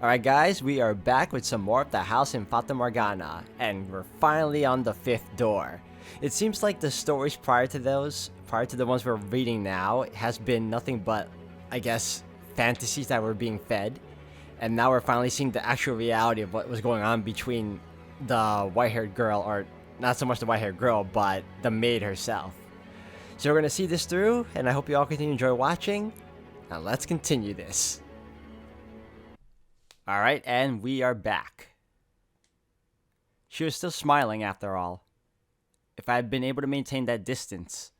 Alright guys, we are back with some more of the house in Fata Morgana, and we're finally on the 5th door. It seems like the stories prior to the ones we're reading now, has been nothing but, I guess, fantasies that were being fed. And now we're finally seeing the actual reality of what was going on between the white-haired girl, or not so much the white-haired girl, but the maid herself. So we're gonna see this through, and I hope you all continue to enjoy watching. Now let's continue this. Alright, and we are back. She was still smiling after all. If I had been able to maintain that distance,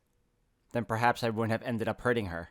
then perhaps I wouldn't have ended up hurting her.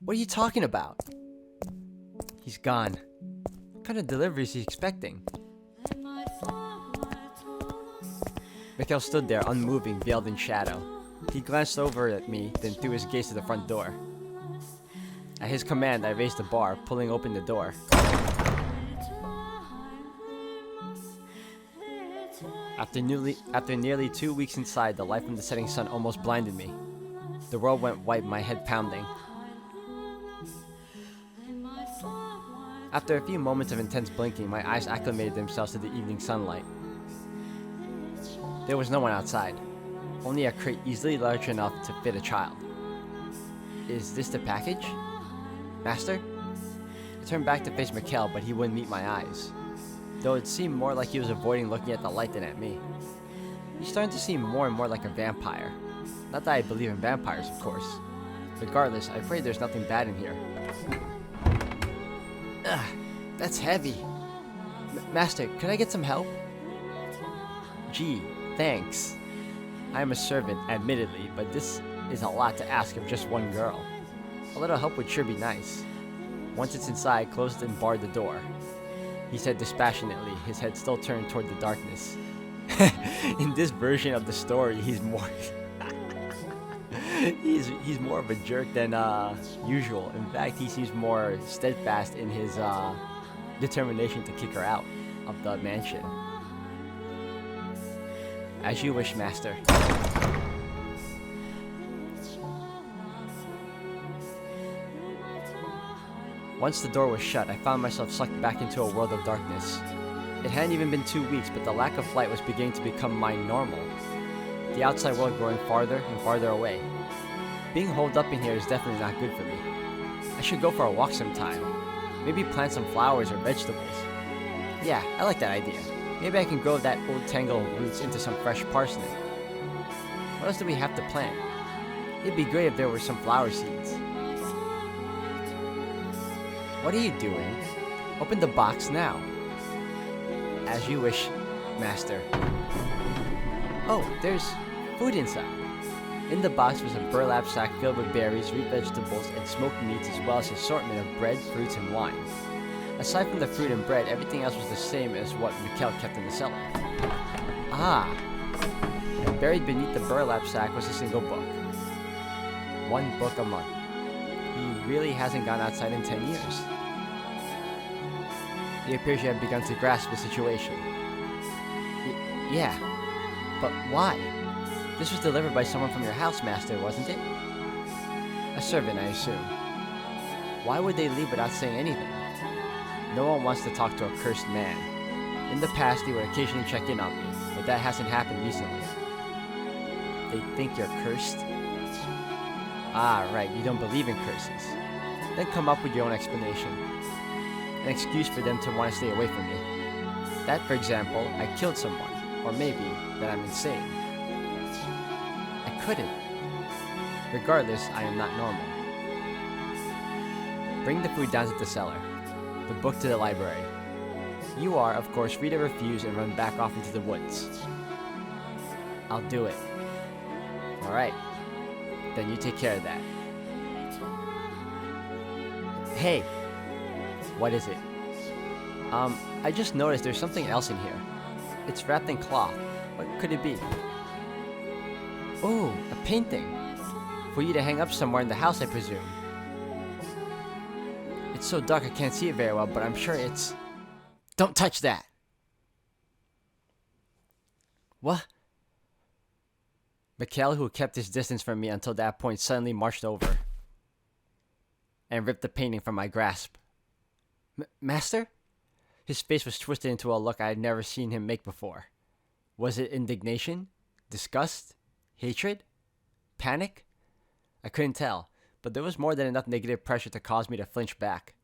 What are you talking about? He's gone. What kind of delivery is he expecting? Michel stood there, unmoving, veiled in shadow. He glanced over at me, then threw his gaze to the front door. At his command, I raised the bar, pulling open the door. After nearly 2 weeks inside, the light from the setting sun almost blinded me. The world went white, my head pounding. After a few moments of intense blinking, my eyes acclimated themselves to the evening sunlight. There was no one outside, only a crate easily large enough to fit a child. Is this the package? Master? I turned back to face Michel, but he wouldn't meet my eyes, though it seemed more like he was avoiding looking at the light than at me. He's starting to seem more and more like a vampire. Not that I believe in vampires, of course. Regardless, I pray there's nothing bad in here. Ugh, that's heavy. Master, could I get some help? Gee, thanks. I am a servant, admittedly, but this is a lot to ask of just one girl. A little help would sure be nice. Once it's inside, closed and barred the door. He said dispassionately, his head still turned toward the darkness. In this version of the story, he's more... he's more of a jerk than usual. In fact, he seems more steadfast in his determination to kick her out of the mansion. As you wish, Master. Once the door was shut, I found myself sucked back into a world of darkness. It hadn't even been 2 weeks, but the lack of light was beginning to become my normal. The outside world growing farther and farther away. Being holed up in here is definitely not good for me. I should go for a walk sometime. Maybe plant some flowers or vegetables. Yeah, I like that idea. Maybe I can grow that old tangle of roots into some fresh parsnip. What else do we have to plant? It'd be great if there were some flower seeds. What are you doing? Open the box now. As you wish, Master. Oh, there's food inside. In the box was a burlap sack filled with berries, root vegetables, and smoked meats, as well as an assortment of bread, fruits, and wine. Aside from the fruit and bread, everything else was the same as what Michel kept in the cellar. Ah! And buried beneath the burlap sack was a single book. 1 book a month. He really hasn't gone outside in 10 years. It appears you have begun to grasp the situation. Yeah, but why? This was delivered by someone from your house, Master, wasn't it? A servant, I assume. Why would they leave without saying anything? No one wants to talk to a cursed man. In the past, they would occasionally check in on me, but that hasn't happened recently. They think you're cursed? Ah, right, you don't believe in curses. Then come up with your own explanation. An excuse for them to want to stay away from me. That, for example, I killed someone, or maybe that I'm insane. I couldn't. Regardless, I am not normal. Bring the food down to the cellar. The book to the library. You are, of course, free to refuse and run back off into the woods. I'll do it. Alright. Then you take care of that. Hey! What is it? I just noticed there's something else in here. It's wrapped in cloth. What could it be? Oh, a painting. For you to hang up somewhere in the house, I presume. It's so dark I can't see it very well, but I'm sure it's... Don't touch that! What? Michel, who kept his distance from me until that point, suddenly marched over and ripped the painting from my grasp. Master? His face was twisted into a look I had never seen him make before. Was it indignation? Disgust? Hatred? Panic? I couldn't tell, but there was more than enough negative pressure to cause me to flinch back.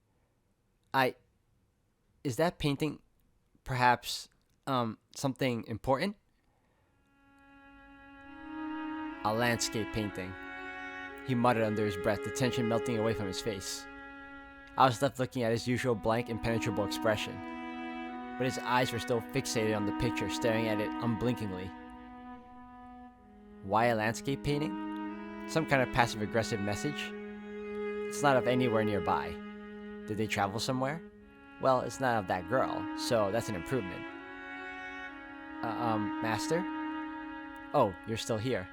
Is that painting perhaps, something important? A landscape painting. He muttered under his breath, the tension melting away from his face. I was left looking at his usual blank, impenetrable expression, but his eyes were still fixated on the picture, staring at it unblinkingly. Why a landscape painting? Some kind of passive-aggressive message? It's not of anywhere nearby. Did they travel somewhere? Well, it's not of that girl, so that's an improvement. Master? Oh, you're still here.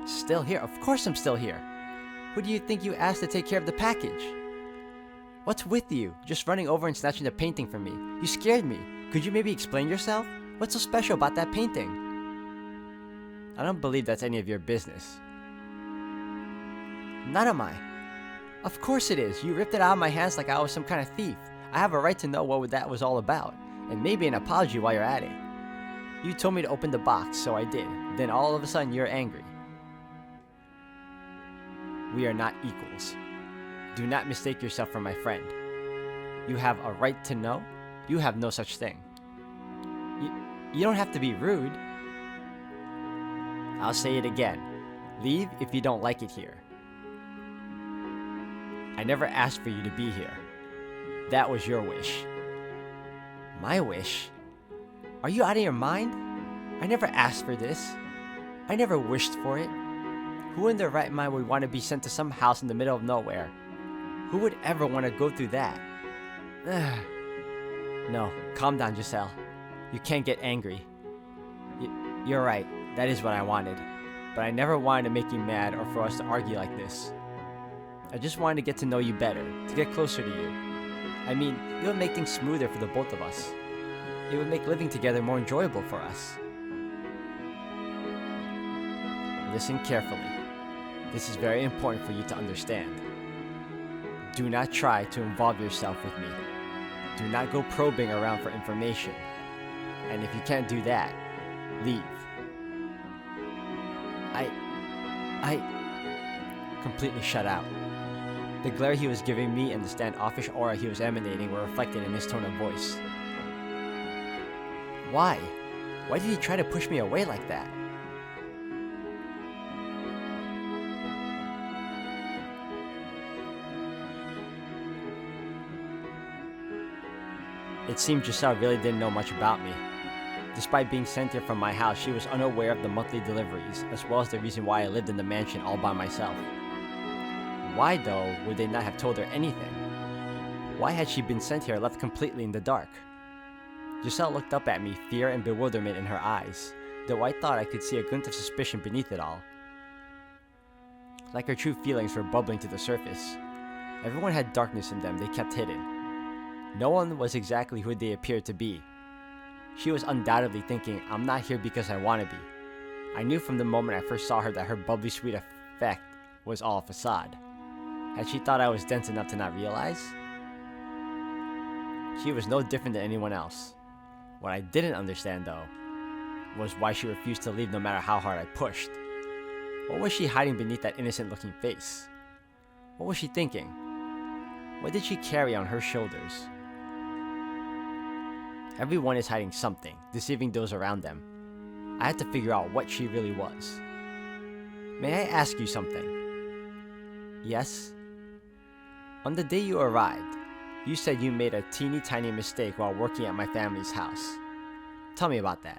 Still here? Of course I'm still here. Who do you think you asked to take care of the package? What's with you? Just running over and snatching the painting from me. You scared me. Could you maybe explain yourself? What's so special about that painting? I don't believe that's any of your business. None of mine. Of course it is. You ripped it out of my hands like I was some kind of thief. I have a right to know what that was all about. And maybe an apology while you're at it. You told me to open the box, so I did. Then all of a sudden you're angry. We are not equals. Do not mistake yourself for my friend. You have a right to know. You have no such thing. You don't have to be rude. I'll say it again. Leave if you don't like it here. I never asked for you to be here. That was your wish. My wish? Are you out of your mind? I never asked for this. I never wished for it. Who in their right mind would want to be sent to some house in the middle of nowhere? Who would ever want to go through that? No, calm down, Giselle. You can't get angry. You're right, that is what I wanted. But I never wanted to make you mad or for us to argue like this. I just wanted to get to know you better, to get closer to you. I mean, it would make things smoother for the both of us. It would make living together more enjoyable for us. Listen carefully. This is very important for you to understand. Do not try to involve yourself with me. Do not go probing around for information. And if you can't do that, leave. I completely shut out. The glare he was giving me and the standoffish aura he was emanating were reflected in his tone of voice. Why? Why did he try to push me away like that? It seemed Giselle really didn't know much about me. Despite being sent here from my house, she was unaware of the monthly deliveries, as well as the reason why I lived in the mansion all by myself. Why, though, would they not have told her anything? Why had she been sent here left completely in the dark? Giselle looked up at me, fear and bewilderment in her eyes, though I thought I could see a glint of suspicion beneath it all. Like her true feelings were bubbling to the surface. Everyone had darkness in them they kept hidden. No one was exactly who they appeared to be. She was undoubtedly thinking, I'm not here because I want to be. I knew from the moment I first saw her that her bubbly sweet effect was all a facade. Had she thought I was dense enough to not realize? She was no different than anyone else. What I didn't understand, though, was why she refused to leave no matter how hard I pushed. What was she hiding beneath that innocent-looking face? What was she thinking? What did she carry on her shoulders? Everyone is hiding something, deceiving those around them. I had to figure out what she really was. May I ask you something? Yes? On the day you arrived, you said you made a teeny tiny mistake while working at my family's house. Tell me about that.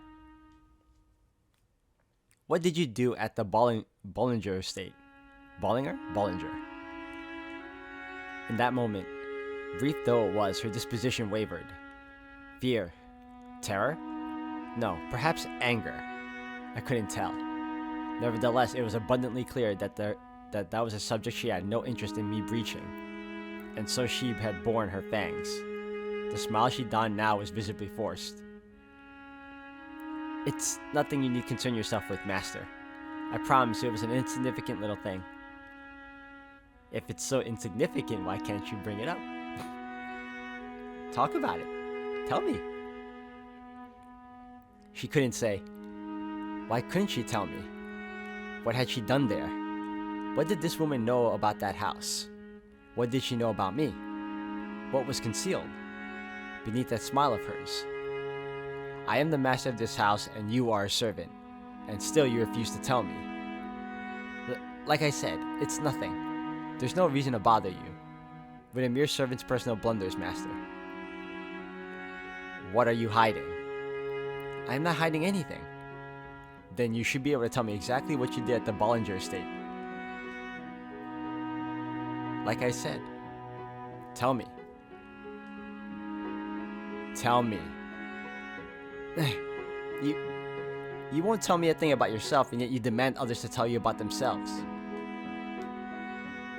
What did you do at the Bollinger estate? Bollinger. In that moment, brief though it was, her disposition wavered. Fear. Terror? No, perhaps anger. I couldn't tell. Nevertheless, it was abundantly clear that that was a subject she had no interest in me breaching. And so she had borne her fangs. The smile she donned now was visibly forced. It's nothing you need concern yourself with, Master. I promise you it was an insignificant little thing. If it's so insignificant, why can't you bring it up? Talk about it. Tell me. She couldn't say. Why couldn't she tell me? What had she done there? What did this woman know about that house? What did she know about me? What was concealed beneath that smile of hers? I am the master of this house and you are a servant, and still you refuse to tell me. Like I said, it's nothing. There's no reason to bother you. But a mere servant's personal blunders, Master. What are you hiding? I am not hiding anything. Then you should be able to tell me exactly what you did at the Bollinger estate. Like I said, tell me. Tell me. You won't tell me a thing about yourself, and yet you demand others to tell you about themselves.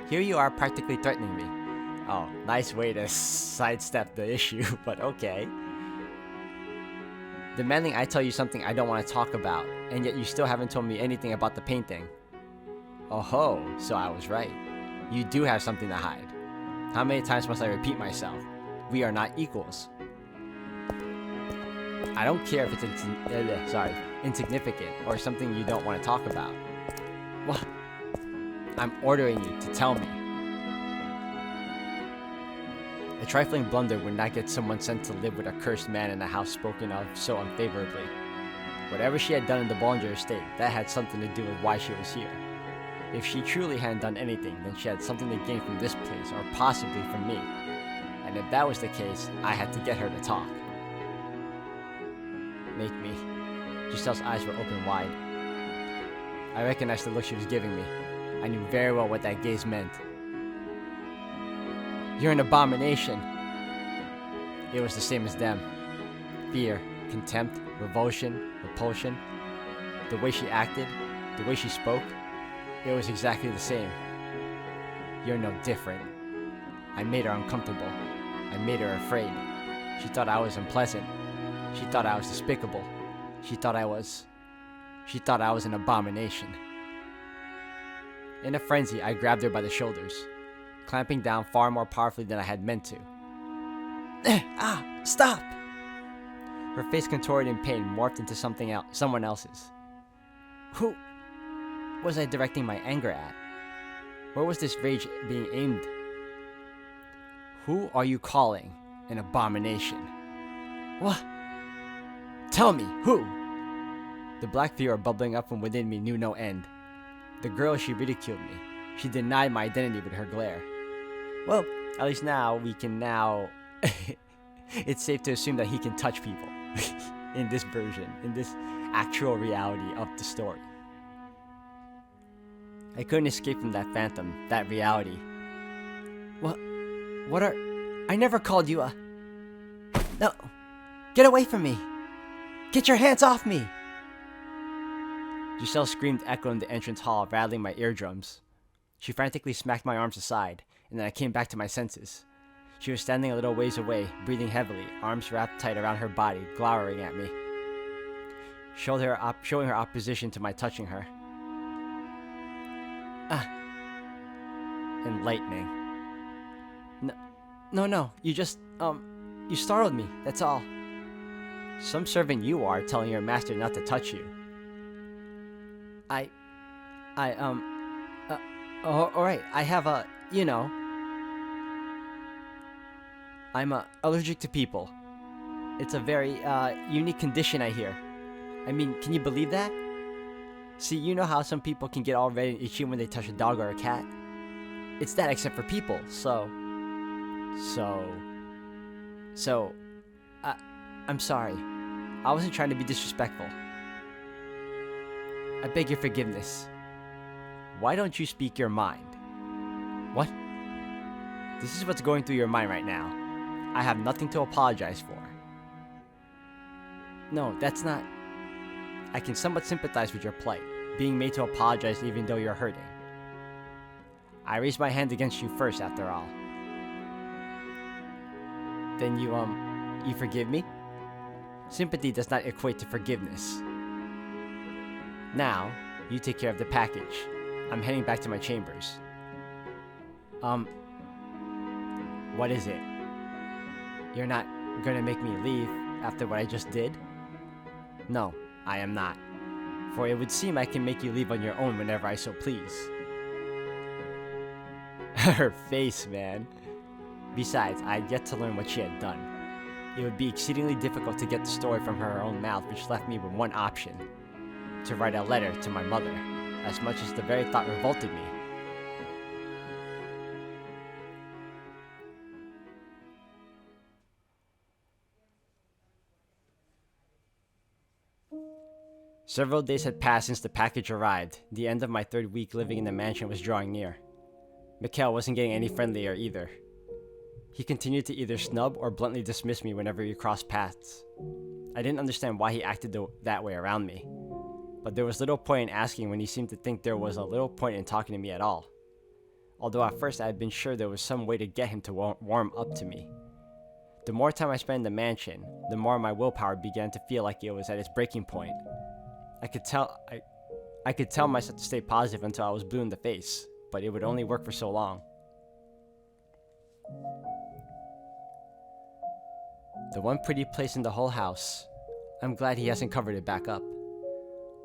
Here you are practically threatening me. Oh, nice way to sidestep the issue, but okay. Demanding I tell you something I don't want to talk about, and yet you still haven't told me anything about the painting. Oh ho, so I was right. You do have something to hide. How many times must I repeat myself? We are not equals. I don't care if it's insignificant or something you don't want to talk about. What? I'm ordering you to tell me. A trifling blunder would not get someone sent to live with a cursed man in a house spoken of so unfavorably. Whatever she had done in the Bollinger estate, that had something to do with why she was here. If she truly hadn't done anything, then she had something to gain from this place, or possibly from me. And if that was the case, I had to get her to talk. Make me. Giselle's eyes were open wide. I recognized the look she was giving me. I knew very well what that gaze meant. You're an abomination. It was the same as them. Fear, contempt, repulsion. The way she acted, the way she spoke, it was exactly the same. You're no different. I made her uncomfortable. I made her afraid. She thought I was unpleasant. She thought I was despicable. She thought I was an abomination. In a frenzy, I grabbed her by the shoulders, clamping down far more powerfully than I had meant to. Stop! Her face contorted in pain morphed into someone else's. Who was I directing my anger at? Where was this rage being aimed? Who are you calling an abomination? What? Tell me, who? The black fear bubbling up from within me knew no end. The girl, she ridiculed me. She denied my identity with her glare. Well, at least now we can it's safe to assume that he can touch people in this version, in this actual reality of the story. I couldn't escape from that phantom, that reality. I never called you a... No, get away from me. Get your hands off me. Giselle screamed, echoing the entrance hall, rattling my eardrums. She frantically smacked my arms aside, and then I came back to my senses. She was standing a little ways away, breathing heavily, arms wrapped tight around her body, glowering at me, showing her opposition to my touching her. Enlightening. No, you just, you startled me, that's all. Some servant you are, telling your master not to touch you. Alright, I have I'm allergic to people. It's a very, unique condition, I hear. I mean, can you believe that? See, you know how some people can get all red and itchy when they touch a dog or a cat? It's that except for people, I'm sorry. I wasn't trying to be disrespectful. I beg your forgiveness. Why don't you speak your mind? What? This is what's going through your mind right now. I have nothing to apologize for. No, that's not... I can somewhat sympathize with your plight, being made to apologize even though you're hurting. I raised my hand against you first, after all. Then you forgive me? Sympathy does not equate to forgiveness. Now, you take care of the package. I'm heading back to my chambers. What is it? You're not gonna make me leave after what I just did? No, I am not. For it would seem I can make you leave on your own whenever I so please. Her face, man. Besides, I had yet to learn what she had done. It would be exceedingly difficult to get the story from her own mouth, which left me with one option: to write a letter to my mother, as much as the very thought revolted me. Several days had passed since the package arrived. The end of my third week living in the mansion was drawing near. Michel wasn't getting any friendlier either. He continued to either snub or bluntly dismiss me whenever we crossed paths. I didn't understand why he acted that way around me, but there was little point in asking when he seemed to think there was a little point in talking to me at all. Although at first I had been sure there was some way to get him to warm up to me. The more time I spent in the mansion, the more my willpower began to feel like it was at its breaking point. I could tell myself to stay positive until I was blue in the face, but it would only work for so long. The one pretty place in the whole house. I'm glad he hasn't covered it back up.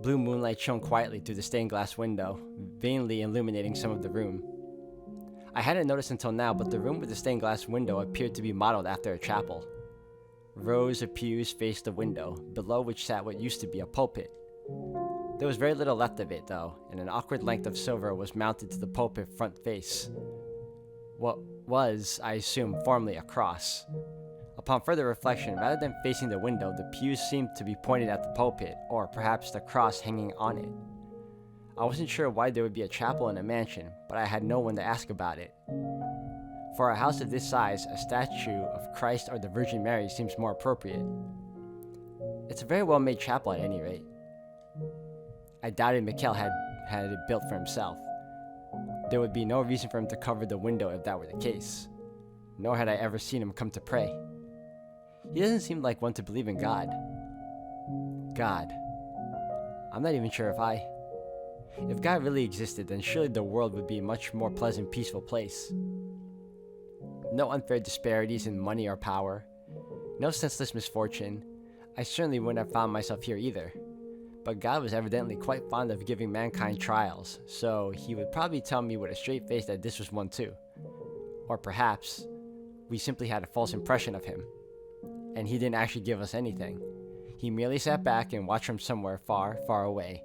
Blue moonlight shone quietly through the stained glass window, vainly illuminating some of the room. I hadn't noticed until now, but the room with the stained glass window appeared to be modeled after a chapel. Rows of pews faced the window, below which sat what used to be a pulpit. There was very little left of it, though, and an awkward length of silver was mounted to the pulpit front face. What was, I assume, formerly a cross. Upon further reflection, rather than facing the window, the pews seemed to be pointed at the pulpit, or perhaps the cross hanging on it. I wasn't sure why there would be a chapel in a mansion, but I had no one to ask about it. For a house of this size, a statue of Christ or the Virgin Mary seems more appropriate. It's a very well-made chapel at any rate. I doubted Michel had it built for himself. There would be no reason for him to cover the window if that were the case. Nor had I ever seen him come to pray. He doesn't seem like one to believe in God. God. I'm not even sure if God really existed, then surely the world would be a much more pleasant, peaceful place. No unfair disparities in money or power. No senseless misfortune. I certainly wouldn't have found myself here either. But God was evidently quite fond of giving mankind trials, so he would probably tell me with a straight face that this was one too. Or perhaps, we simply had a false impression of him, and he didn't actually give us anything. He merely sat back and watched from somewhere far, far away.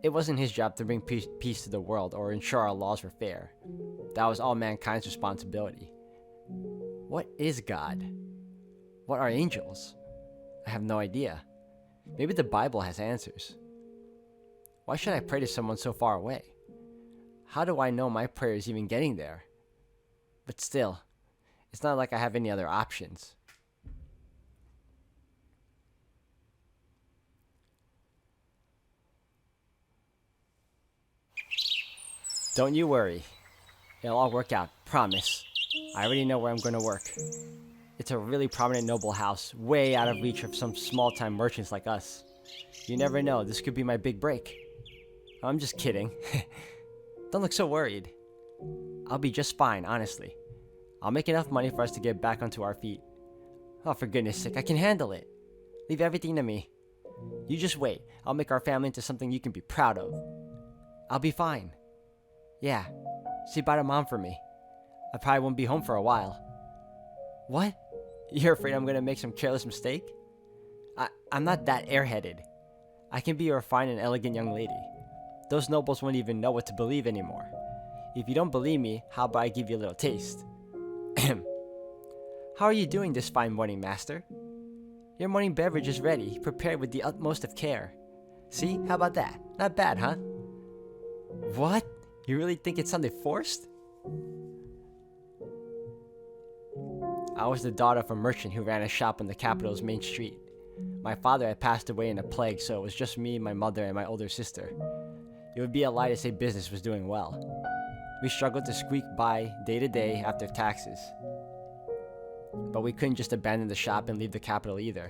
It wasn't his job to bring peace to the world or ensure our laws were fair. That was all mankind's responsibility. What is God? What are angels? I have no idea. Maybe the Bible has answers. Why should I pray to someone so far away? How do I know my prayer is even getting there? But still, it's not like I have any other options. Don't you worry. It'll all work out, promise. I already know where I'm going to work. It's a really prominent noble house, way out of reach of some small-time merchants like us. You never know, this could be my big break. I'm just kidding. Don't look so worried. I'll be just fine, honestly. I'll make enough money for us to get back onto our feet. Oh, for goodness sake, I can handle it. Leave everything to me. You just wait. I'll make our family into something you can be proud of. I'll be fine. Yeah, say bye to Mom for me. I probably won't be home for a while. What? You're afraid I'm gonna make some careless mistake? I'm not that airheaded. I can be a refined and elegant young lady. Those nobles won't even know what to believe anymore. If you don't believe me, how about I give you a little taste? How are you doing this fine morning, master? Your morning beverage is ready, prepared with the utmost of care. See, how about that? Not bad, huh? What? You really think it sounded forced? I was the daughter of a merchant who ran a shop on the capital's main street. My father had passed away in a plague, so it was just me, my mother, and my older sister. It would be a lie to say business was doing well. We struggled to squeak by day to day after taxes. But we couldn't just abandon the shop and leave the capital either.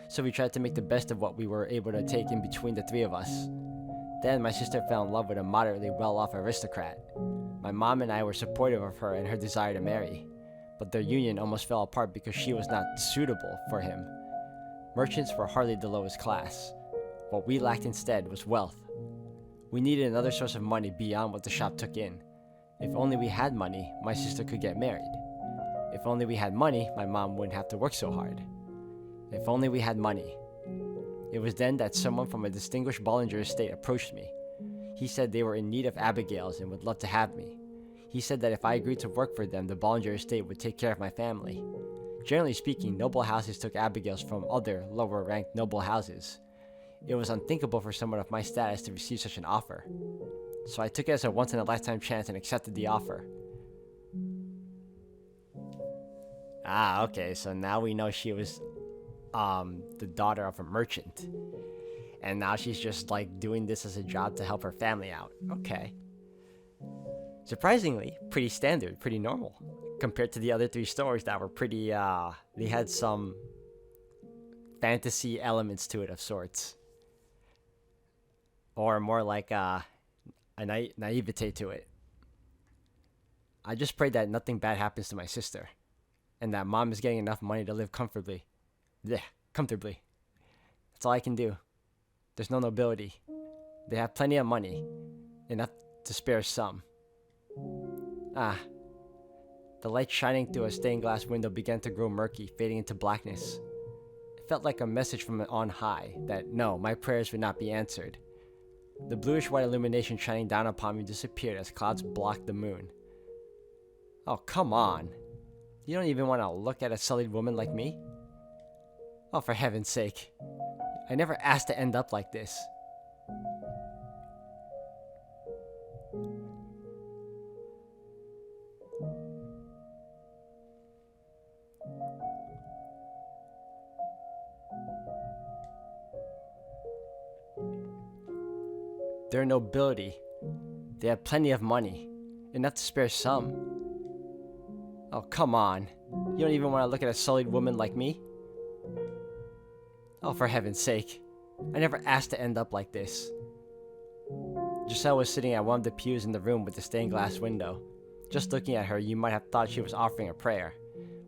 So we tried to make the best of what we were able to take in between the three of us. Then my sister fell in love with a moderately well-off aristocrat. My mom and I were supportive of her and her desire to marry, but their union almost fell apart because she was not suitable for him. Merchants were hardly the lowest class. What we lacked instead was wealth. We needed another source of money beyond what the shop took in. If only we had money, my sister could get married. If only we had money, my mom wouldn't have to work so hard. If only we had money. It was then that someone from a distinguished Bollinger estate approached me. He said they were in need of Abigails and would love to have me. He said that if I agreed to work for them, the Bollinger estate would take care of my family. Generally speaking, noble houses took Abigails from other, lower-ranked noble houses. It was unthinkable for someone of my status to receive such an offer. So I took it as a once-in-a-lifetime chance and accepted the offer. Ah, okay, so now we know she was the daughter of a merchant. And now she's just like doing this as a job to help her family out. Okay. Surprisingly, pretty standard, pretty normal. Compared to the other 3 stories that were pretty, they had some fantasy elements to it of sorts. Or more like a naivete to it. I just pray that nothing bad happens to my sister. And that mom is getting enough money to live comfortably. Yeah, comfortably. That's all I can do. There's no nobility. They have plenty of money. Enough to spare some. Ah. The light shining through a stained glass window began to grow murky, fading into blackness. It felt like a message from on high that no, my prayers would not be answered. The bluish-white illumination shining down upon me disappeared as clouds blocked the moon. Oh, come on. You don't even want to look at a sullied woman like me? Oh, for heaven's sake. I never asked to end up like this. They're nobility. They have plenty of money. Enough to spare some. Oh, come on. You don't even want to look at a sullied woman like me? Oh, for heaven's sake. I never asked to end up like this. Giselle was sitting at one of the pews in the room with the stained glass window. Just looking at her, you might have thought she was offering a prayer.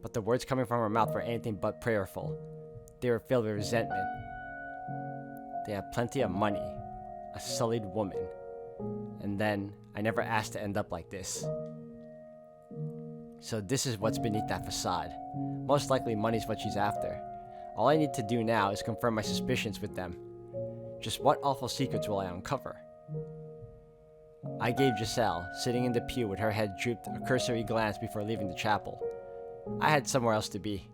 But the words coming from her mouth were anything but prayerful. They were filled with resentment. They have plenty of money. A sullied woman. And then, I never asked to end up like this. So this is what's beneath that facade. Most likely money's what she's after. All I need to do now is confirm my suspicions with them. Just what awful secrets will I uncover? I gave Giselle, sitting in the pew with her head drooped, a cursory glance before leaving the chapel. I had somewhere else to be.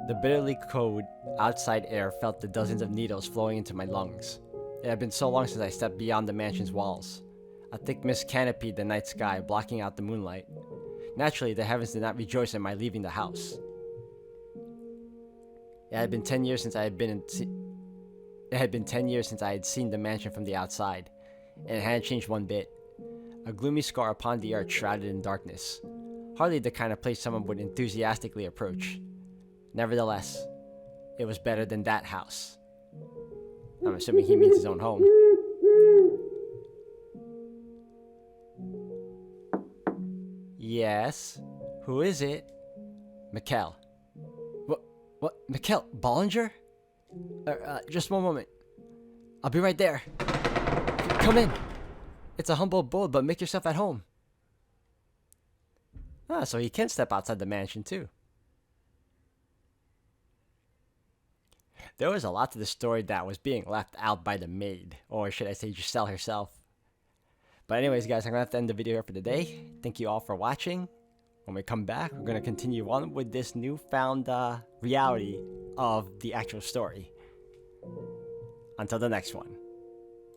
The bitterly cold outside air felt the dozens of needles flowing into my lungs. It had been so long since I stepped beyond the mansion's walls. A thick mist canopied the night sky, blocking out the moonlight. Naturally, the heavens did not rejoice at my leaving the house. It had been 10 years since I had seen the mansion from the outside, and it hadn't changed one bit. A gloomy scar upon the earth shrouded in darkness. Hardly the kind of place someone would enthusiastically approach. Nevertheless, it was better than that house. I'm assuming he means his own home. Yes? Who is it? Michel. What? Michel? Bollinger? Just one moment. I'll be right there. Come in. It's a humble abode, but make yourself at home. Ah, so he can step outside the mansion too. There was a lot to the story that was being left out by the maid, or should I say Giselle herself. But anyways, guys, I'm going to have to end the video here for today. Thank you all for watching. When we come back, we're going to continue on with this newfound reality of the actual story. Until the next one.